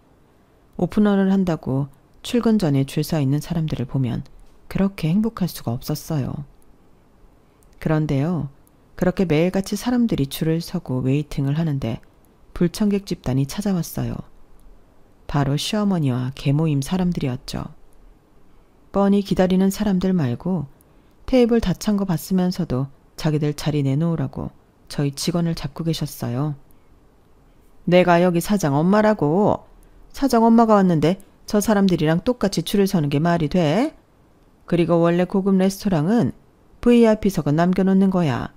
오픈런을 한다고 출근 전에 줄 서 있는 사람들을 보면 그렇게 행복할 수가 없었어요. 그런데요. 그렇게 매일같이 사람들이 줄을 서고 웨이팅을 하는데 불청객 집단이 찾아왔어요. 바로 시어머니와 계모임 사람들이었죠. 뻔히 기다리는 사람들 말고 테이블 다 찬 거 봤으면서도 자기들 자리 내놓으라고 저희 직원을 잡고 계셨어요. 내가 여기 사장 엄마라고. 사장 엄마가 왔는데 저 사람들이랑 똑같이 줄을 서는 게 말이 돼? 그리고 원래 고급 레스토랑은 VIP석은 남겨놓는 거야.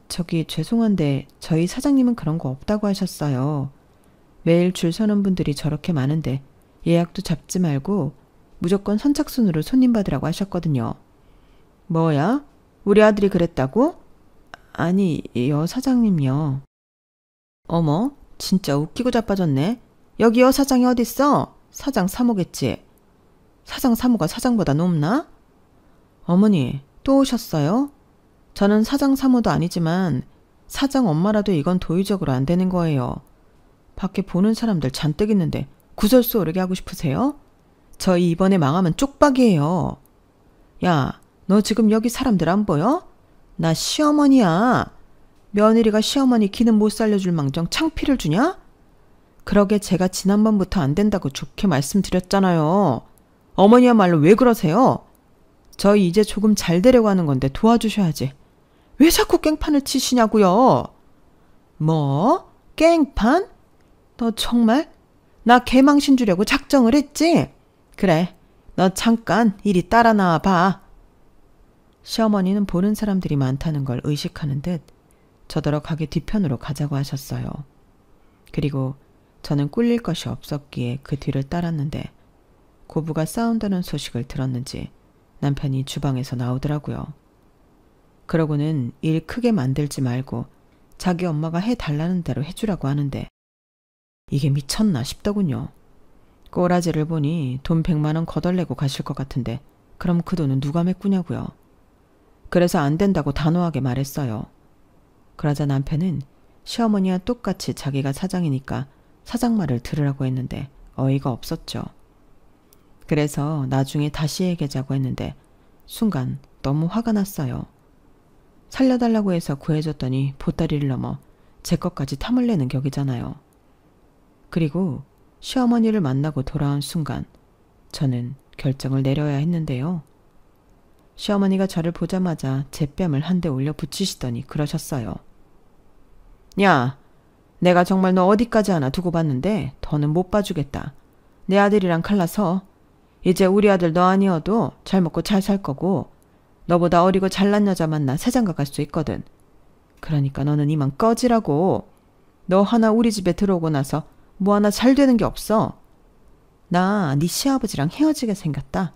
저기 죄송한데 저희 사장님은 그런 거 없다고 하셨어요. 매일 줄 서는 분들이 저렇게 많은데 예약도 잡지 말고 무조건 선착순으로 손님 받으라고 하셨거든요. 뭐야? 우리 아들이 그랬다고? 아니, 여 사장님요. 어머, 진짜 웃기고 자빠졌네. 여기 여 사장이 어딨어? 사장 사모겠지. 사장 사모가 사장보다 높나? 어머니, 또 오셨어요? 저는 사장 사모도 아니지만 사장 엄마라도 이건 도의적으로 안 되는 거예요. 밖에 보는 사람들 잔뜩 있는데 구설수 오르게 하고 싶으세요? 저희 이번에 망하면 쪽박이에요. 야, 너 지금 여기 사람들 안 보여? 나 시어머니야. 며느리가 시어머니 기는 못 살려줄 망정 창피를 주냐? 그러게 제가 지난번부터 안 된다고 좋게 말씀드렸잖아요. 어머니야말로 왜 그러세요? 저희 이제 조금 잘 되려고 하는 건데 도와주셔야지. 왜 자꾸 깽판을 치시냐고요? 뭐? 깽판? 너 정말? 나 개망신 주려고 작정을 했지? 그래, 너 잠깐 이리 따라 나와 봐. 시어머니는 보는 사람들이 많다는 걸 의식하는 듯 저더러 가게 뒤편으로 가자고 하셨어요. 그리고 저는 꿀릴 것이 없었기에 그 뒤를 따랐는데 고부가 싸운다는 소식을 들었는지 남편이 주방에서 나오더라고요. 그러고는 일 크게 만들지 말고 자기 엄마가 해달라는 대로 해주라고 하는데 이게 미쳤나 싶더군요. 꼬라지를 보니 돈 100만 원 거덜내고 가실 것 같은데 그럼 그 돈은 누가 메꾸냐고요. 그래서 안 된다고 단호하게 말했어요. 그러자 남편은 시어머니와 똑같이 자기가 사장이니까 사장 말을 들으라고 했는데 어이가 없었죠. 그래서 나중에 다시 얘기하자고 했는데 순간 너무 화가 났어요. 살려달라고 해서 구해줬더니 보따리를 넘어 제 것까지 탐을 내는 격이잖아요. 그리고 시어머니를 만나고 돌아온 순간 저는 결정을 내려야 했는데요. 시어머니가 저를 보자마자 제 뺨을 한 대 올려 붙이시더니 그러셨어요. 야, 내가 정말 너 어디까지 하나 두고 봤는데 더는 못 봐주겠다. 내 아들이랑 갈라서 이제 우리 아들 너 아니어도 잘 먹고 잘 살 거고 너보다 어리고 잘난 여자 만나 새장가 갈 수 있거든. 그러니까 너는 이만 꺼지라고. 너 하나 우리 집에 들어오고 나서 뭐 하나 잘 되는 게 없어. 나 네 시아버지랑 헤어지게 생겼다.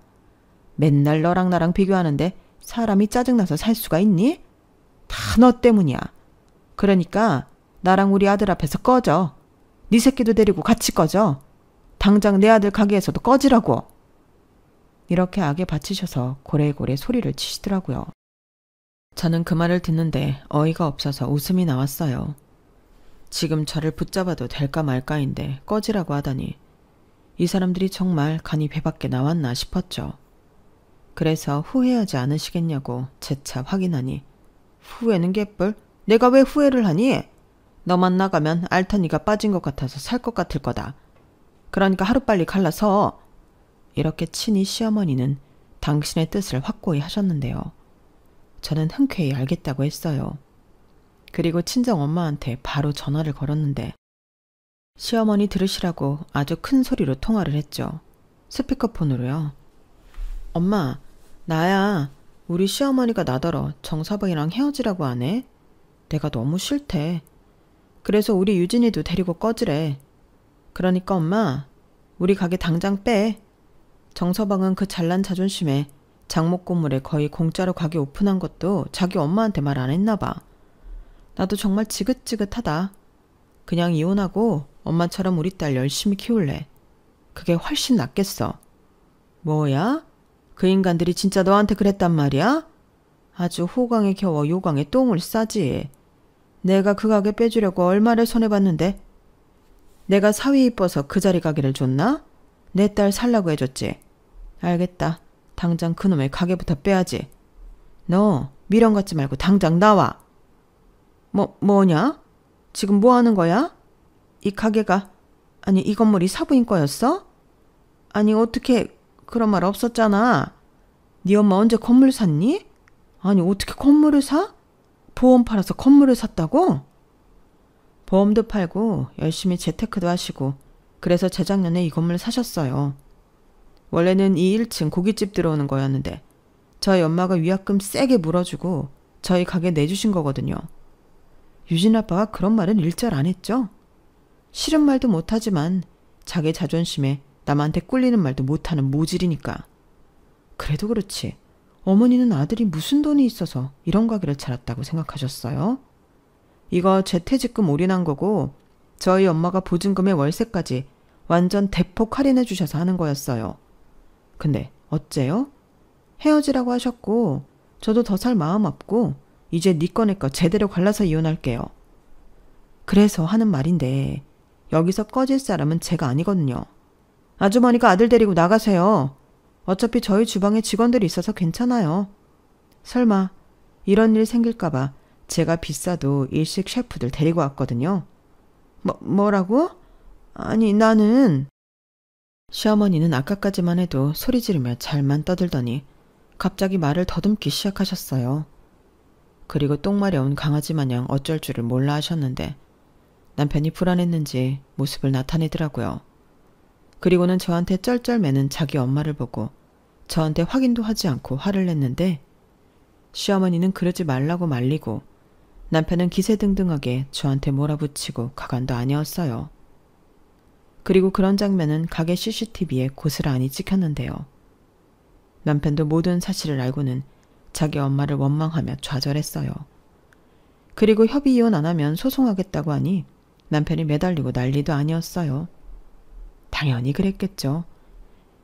맨날 너랑 나랑 비교하는데 사람이 짜증나서 살 수가 있니? 다 너 때문이야. 그러니까 나랑 우리 아들 앞에서 꺼져. 네 새끼도 데리고 같이 꺼져. 당장 내 아들 가게에서도 꺼지라고. 이렇게 악에 바치셔서 고래고래 소리를 치시더라고요. 저는 그 말을 듣는데 어이가 없어서 웃음이 나왔어요. 지금 저를 붙잡아도 될까 말까인데 꺼지라고 하다니 이 사람들이 정말 간이 배밖에 나왔나 싶었죠. 그래서 후회하지 않으시겠냐고 재차 확인하니 후회는 개뿔? 내가 왜 후회를 하니? 너만 나가면 알턴이가 빠진 것 같아서 살 것 같을 거다. 그러니까 하루빨리 갈라서. 이렇게 친히 시어머니는 당신의 뜻을 확고히 하셨는데요. 저는 흔쾌히 알겠다고 했어요. 그리고 친정엄마한테 바로 전화를 걸었는데 시어머니 들으시라고 아주 큰 소리로 통화를 했죠. 스피커폰으로요. 엄마, 나야. 우리 시어머니가 나더러 정사방이랑 헤어지라고 하네. 내가 너무 싫대. 그래서 우리 유진이도 데리고 꺼지래. 그러니까 엄마, 우리 가게 당장 빼. 정서방은 그 잘난 자존심에 장목고물에 거의 공짜로 가게 오픈한 것도 자기 엄마한테 말 안 했나 봐. 나도 정말 지긋지긋하다. 그냥 이혼하고 엄마처럼 우리 딸 열심히 키울래. 그게 훨씬 낫겠어. 뭐야? 그 인간들이 진짜 너한테 그랬단 말이야? 아주 호강에 겨워 요강에 똥을 싸지. 내가 그 가게 빼주려고 얼마를 손해봤는데 내가 사위 이뻐서 그 자리 가게를 줬나? 내 딸 살라고 해줬지. 알겠다. 당장 그놈의 가게부터 빼야지. 너 미련 갖지 말고 당장 나와. 뭐냐? 지금 뭐 하는 거야? 이 가게가, 아니 이 건물이 사부인 거였어? 아니 어떻게, 그런 말 없었잖아. 네 엄마 언제 건물 샀니? 아니 어떻게 건물을 사? 보험 팔아서 건물을 샀다고? 보험도 팔고 열심히 재테크도 하시고 그래서 재작년에 이 건물 사셨어요. 원래는 이 1층 고깃집 들어오는 거였는데 저희 엄마가 위약금 세게 물어주고 저희 가게 내주신 거거든요. 유진 아빠가 그런 말은 일절 안 했죠. 싫은 말도 못하지만 자기 자존심에 남한테 꿀리는 말도 못하는 모질이니까. 그래도 그렇지 어머니는 아들이 무슨 돈이 있어서 이런 가게를 차렸다고 생각하셨어요? 이거 재퇴직금 올인한 거고 저희 엄마가 보증금의 월세까지 완전 대폭 할인해 주셔서 하는 거였어요. 근데 어째요? 헤어지라고 하셨고 저도 더 살 마음 없고 이제 네 거 내 거 제대로 갈라서 이혼할게요. 그래서 하는 말인데 여기서 꺼질 사람은 제가 아니거든요. 아주머니가 아들 데리고 나가세요. 어차피 저희 주방에 직원들이 있어서 괜찮아요. 설마 이런 일 생길까봐 제가 비싸도 일식 셰프들 데리고 왔거든요. 뭐라고? 아니 나는... 시어머니는 아까까지만 해도 소리 지르며 잘만 떠들더니 갑자기 말을 더듬기 시작하셨어요. 그리고 똥 마려운 강아지 마냥 어쩔 줄을 몰라 하셨는데 남편이 불안했는지 모습을 나타내더라고요. 그리고는 저한테 쩔쩔매는 자기 엄마를 보고 저한테 확인도 하지 않고 화를 냈는데 시어머니는 그러지 말라고 말리고 남편은 기세등등하게 저한테 몰아붙이고 가관도 아니었어요. 그리고 그런 장면은 가게 CCTV에 고스란히 찍혔는데요. 남편도 모든 사실을 알고는 자기 엄마를 원망하며 좌절했어요. 그리고 협의 이혼 안 하면 소송하겠다고 하니 남편이 매달리고 난리도 아니었어요. 당연히 그랬겠죠.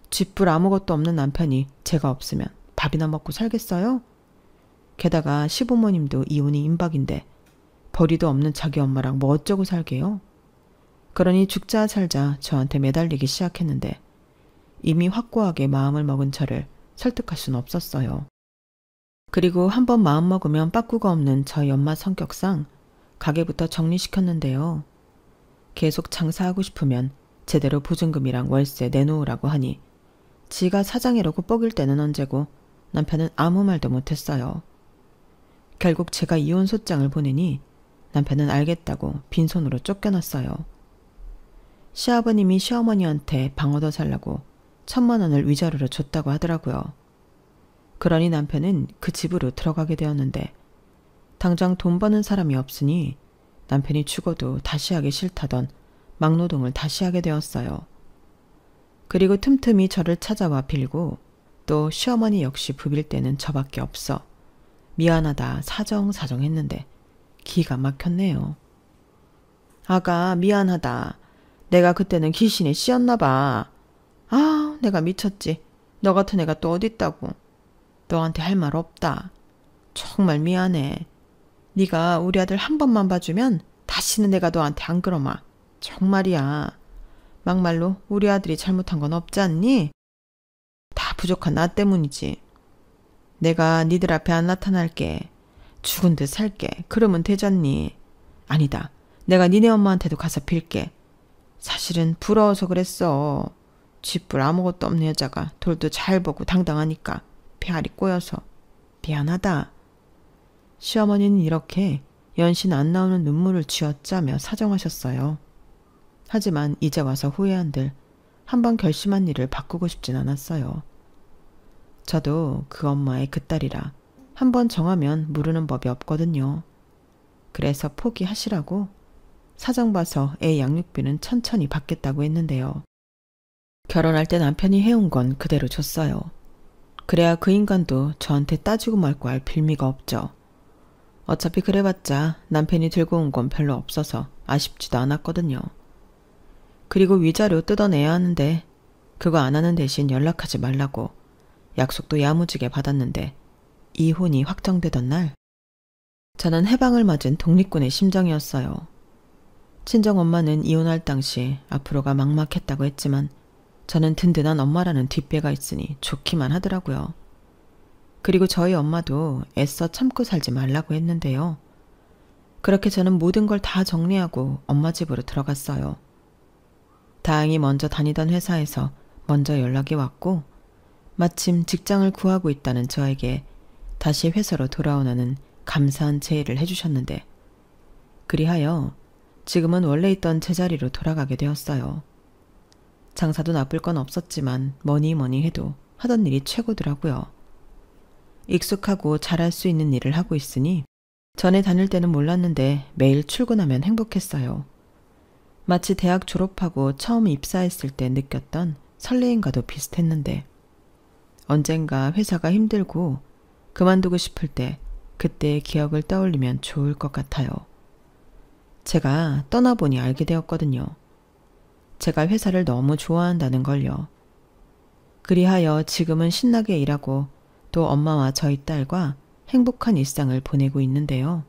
쥐뿔 아무것도 없는 남편이 제가 없으면 밥이나 먹고 살겠어요? 게다가 시부모님도 이혼이 임박인데 벌이도 없는 자기 엄마랑 뭐 어쩌고 살게요? 그러니 죽자 살자 저한테 매달리기 시작했는데 이미 확고하게 마음을 먹은 저를 설득할 수는 없었어요. 그리고 한번 마음먹으면 빠꾸가 없는 저희 엄마 성격상 가게부터 정리시켰는데요. 계속 장사하고 싶으면 제대로 보증금이랑 월세 내놓으라고 하니 지가 사장이라고 뻐길 때는 언제고 남편은 아무 말도 못했어요. 결국 제가 이혼 소장을 보내니 남편은 알겠다고 빈손으로 쫓겨났어요. 시아버님이 시어머니한테 방 얻어살라고 1,000만 원을 위자료로 줬다고 하더라고요. 그러니 남편은 그 집으로 들어가게 되었는데 당장 돈 버는 사람이 없으니 남편이 죽어도 다시 하기 싫다던 막노동을 다시 하게 되었어요. 그리고 틈틈이 저를 찾아와 빌고 또 시어머니 역시 부빌 때는 저밖에 없어 미안하다 사정사정 했는데 기가 막혔네요. 아가 미안하다. 내가 그때는 귀신에 씌었나 봐. 아 내가 미쳤지. 너 같은 애가 또 어딨다고. 너한테 할 말 없다. 정말 미안해. 네가 우리 아들 한 번만 봐주면 다시는 내가 너한테 안 그러마. 정말이야. 막말로 우리 아들이 잘못한 건 없지 않니? 다 부족한 나 때문이지. 내가 니들 앞에 안 나타날게. 죽은 듯 살게. 그러면 되잖니. 아니다. 내가 니네 엄마한테도 가서 빌게. 사실은 부러워서 그랬어. 쥐뿔 아무것도 없는 여자가 돌도 잘 보고 당당하니까 배알이 꼬여서. 미안하다. 시어머니는 이렇게 연신 안 나오는 눈물을 쥐어짜며 사정하셨어요. 하지만 이제 와서 후회한들 한번 결심한 일을 바꾸고 싶진 않았어요. 저도 그 엄마의 그 딸이라 한번 정하면 무르는 법이 없거든요. 그래서 포기하시라고 사정 봐서 애 양육비는 천천히 받겠다고 했는데요. 결혼할 때 남편이 해온 건 그대로 줬어요. 그래야 그 인간도 저한테 따지고 말고 할 빌미가 없죠. 어차피 그래봤자 남편이 들고 온 건 별로 없어서 아쉽지도 않았거든요. 그리고 위자료 뜯어내야 하는데 그거 안 하는 대신 연락하지 말라고 약속도 야무지게 받았는데 이혼이 확정되던 날 저는 해방을 맞은 독립군의 심정이었어요. 친정엄마는 이혼할 당시 앞으로가 막막했다고 했지만 저는 든든한 엄마라는 뒷배가 있으니 좋기만 하더라고요. 그리고 저희 엄마도 애써 참고 살지 말라고 했는데요. 그렇게 저는 모든 걸 다 정리하고 엄마 집으로 들어갔어요. 다행히 먼저 다니던 회사에서 먼저 연락이 왔고 마침 직장을 구하고 있다는 저에게 다시 회사로 돌아오라는 감사한 제의를 해주셨는데 그리하여 지금은 원래 있던 제자리로 돌아가게 되었어요. 장사도 나쁠 건 없었지만 뭐니 해도 하던 일이 최고더라고요. 익숙하고 잘할 수 있는 일을 하고 있으니 전에 다닐 때는 몰랐는데 매일 출근하면 행복했어요. 마치 대학 졸업하고 처음 입사했을 때 느꼈던 설레임과도 비슷했는데 언젠가 회사가 힘들고 그만두고 싶을 때 그때의 기억을 떠올리면 좋을 것 같아요. 제가 떠나보니 알게 되었거든요. 제가 회사를 너무 좋아한다는 걸요. 그리하여 지금은 신나게 일하고 또 엄마와 저희 딸과 행복한 일상을 보내고 있는데요.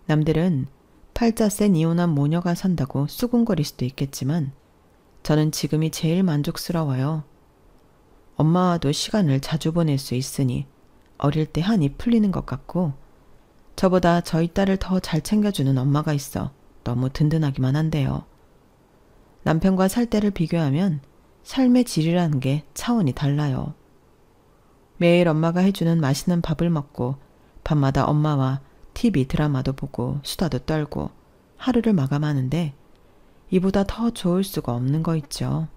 남들은 팔자 센 이혼한 모녀가 산다고 수군거릴 수도 있겠지만 저는 지금이 제일 만족스러워요. 엄마와도 시간을 자주 보낼 수 있으니 어릴 때 한이 풀리는 것 같고 저보다 저희 딸을 더 잘 챙겨주는 엄마가 있어 너무 든든하기만 한데요. 남편과 살 때를 비교하면 삶의 질이라는 게 차원이 달라요. 매일 엄마가 해주는 맛있는 밥을 먹고 밤마다 엄마와 TV 드라마도 보고 수다도 떨고 하루를 마감하는데 이보다 더 좋을 수가 없는 거 있죠.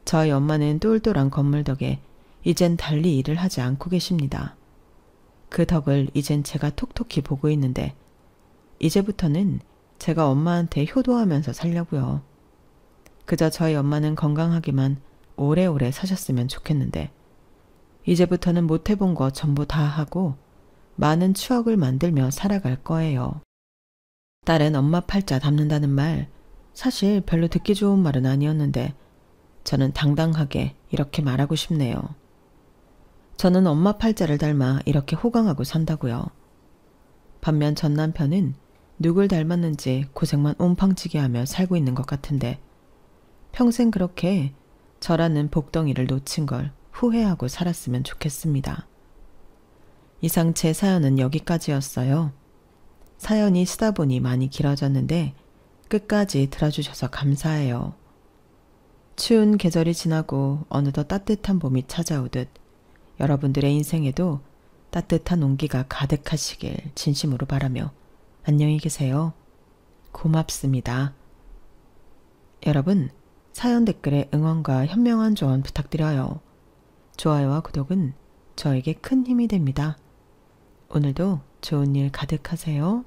저희 엄마는 똘똘한 건물 덕에 이젠 달리 일을 하지 않고 계십니다. 그 덕을 이젠 제가 톡톡히 보고 있는데 이제부터는 제가 엄마한테 효도하면서 살려고요. 그저 저희 엄마는 건강하기만 오래오래 사셨으면 좋겠는데 이제부터는 못해본 거 전부 다 하고 많은 추억을 만들며 살아갈 거예요. 딸은 엄마 팔자 닮는다는 말 사실 별로 듣기 좋은 말은 아니었는데 저는 당당하게 이렇게 말하고 싶네요. 저는 엄마 팔자를 닮아 이렇게 호강하고 산다고요. 반면 전 남편은 누굴 닮았는지 고생만 옴팡지게 하며 살고 있는 것 같은데 평생 그렇게 저라는 복덩이를 놓친 걸 후회하고 살았으면 좋겠습니다. 이상 제 사연은 여기까지였어요. 사연이 쓰다 보니 많이 길어졌는데 끝까지 들어주셔서 감사해요. 추운 계절이 지나고 어느덧 따뜻한 봄이 찾아오듯 여러분들의 인생에도 따뜻한 온기가 가득하시길 진심으로 바라며 안녕히 계세요. 고맙습니다. 여러분, 사연 댓글에 응원과 현명한 조언 부탁드려요. 좋아요와 구독은 저에게 큰 힘이 됩니다. 오늘도 좋은 일 가득하세요.